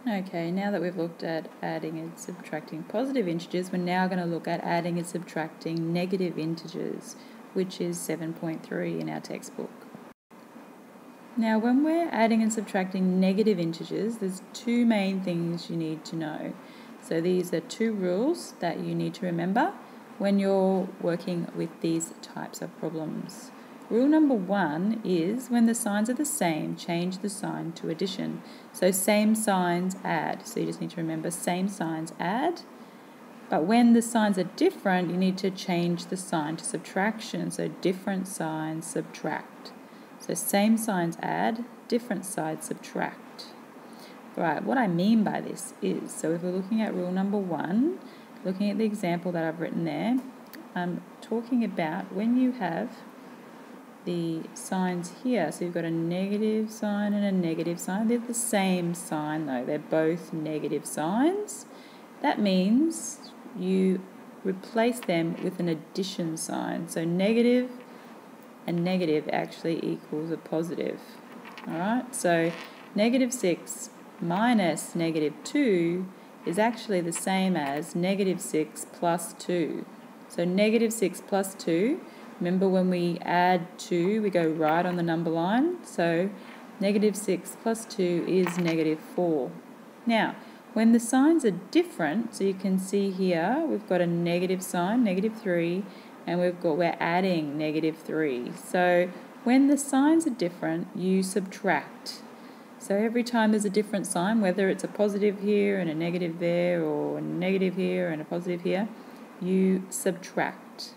Okay, now that we've looked at adding and subtracting positive integers, we're now going to look at adding and subtracting negative integers, which is 7.3 in our textbook. Now, when we're adding and subtracting negative integers, there's two main things you need to know. So these are two rules that you need to remember when you're working with these types of problems. Rule number 1 is when the signs are the same, change the sign to addition. So same signs add. So you just need to remember same signs add. But when the signs are different, you need to change the sign to subtraction. So different signs subtract. So same signs add, different signs subtract. Right, what I mean by this is, so if we're looking at rule number 1, looking at the example that I've written there, I'm talking about when you have the signs here. So you've got a negative sign and a negative sign. They're the same sign though. They're both negative signs. That means you replace them with an addition sign. So negative and negative actually equals a positive. Alright, so negative 6 minus negative 2 is actually the same as negative 6 plus 2. So negative 6 plus 2, remember when we add 2, we go right on the number line. So negative 6 plus 2 is negative 4. Now, when the signs are different, so you can see here, we've got a negative sign, negative 3, and we're adding negative 3. So when the signs are different, you subtract. So every time there's a different sign, whether it's a positive here and a negative there, or a negative here and a positive here, you subtract.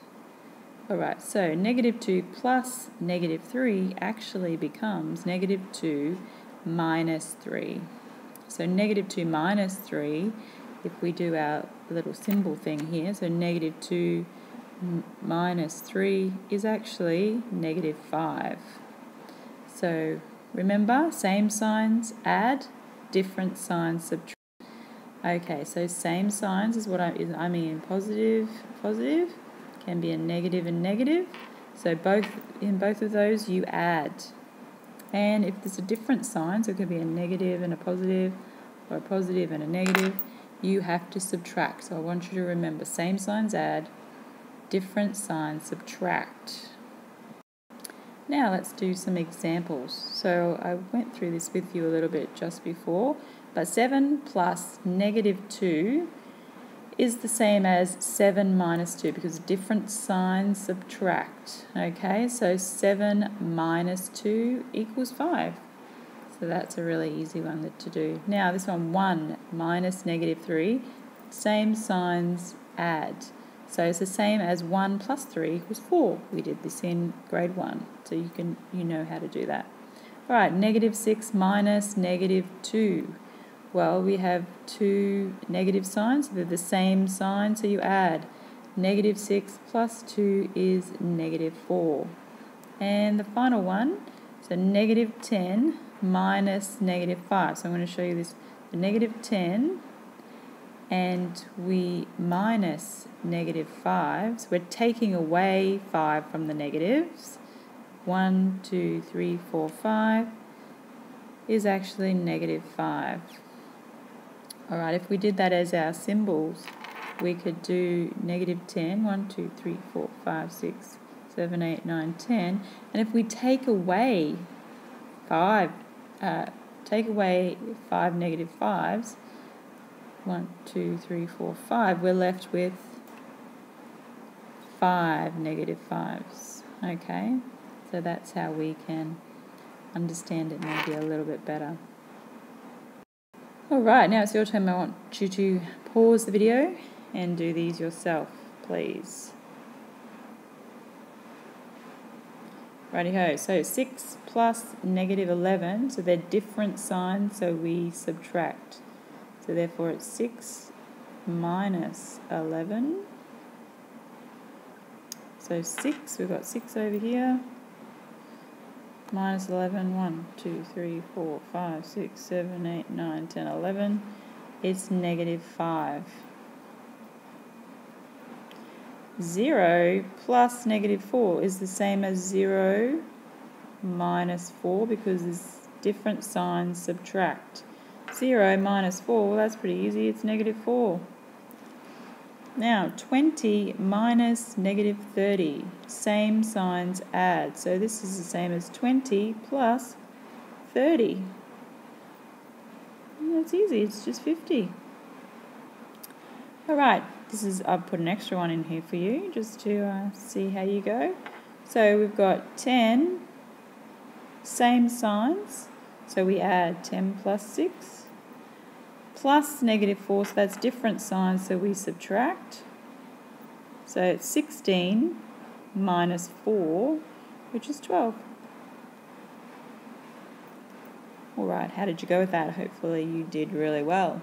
Alright, so negative 2 plus negative 3 actually becomes negative 2 minus 3. So negative 2 minus 3, if we do our little symbol thing here, so negative 2 minus 3 is actually negative 5. So remember, same signs add, different signs subtract. Okay, so same signs is what I mean positive, positive, can be a negative and negative. So in both of those you add. And if there's a different sign, so it could be a negative and a positive, or a positive and a negative, you have to subtract. So I want you to remember same signs add, different signs subtract. Now let's do some examples. So I went through this with you a little bit just before, but 7 plus negative 2 is the same as 7 minus 2 because different signs subtract. Okay, so 7 minus 2 equals 5. So that's a really easy one to do. Now this one, 1 minus negative 3, same signs add. So it's the same as 1 plus 3 equals 4. We did this in grade 1, so you know how to do that. Alright, negative 6 minus negative 2. Well, we have two negative signs, they're the same sign, so you add. Negative 6 plus 2 is negative 4. And the final one, so negative 10 minus negative 5. So I'm going to show you this. The negative 10 and we minus negative 5. So we're taking away 5 from the negatives. 1, 2, 3, 4, 5 is actually negative 5. Alright, if we did that as our symbols, we could do negative 10, 1, 2, 3, 4, 5, 6, 7, 8, 9, 10. And if we take away 5 negative 5s, 1, 2, 3, 4, 5, we're left with 5 negative 5s. Okay, so that's how we can understand it maybe a little bit better. Alright, now it's your turn. I want you to pause the video and do these yourself, please. Righty-ho, so 6 plus negative 11, so they're different signs, so we subtract. So therefore it's 6 minus 11. So 6, we've got 6 over here. Minus 11, 1, 2, 3, 4, 5, 6, 7, 8, 9, 10, 11. It's negative 5. 0 plus negative 4 is the same as 0 minus 4 because there's different signs subtract. 0 minus 4, well, that's pretty easy, it's negative 4. Now, 20 minus negative 30, same signs add. So this is the same as 20 plus 30. And that's easy, it's just 50. Alright, I've put an extra one in here for you, just to see how you go. So we've got 10, same signs, so we add 10 plus 6. Plus negative 4, so that's different signs, so we subtract. So it's 16 minus 4, which is 12. Alright, how did you go with that? Hopefully you did really well.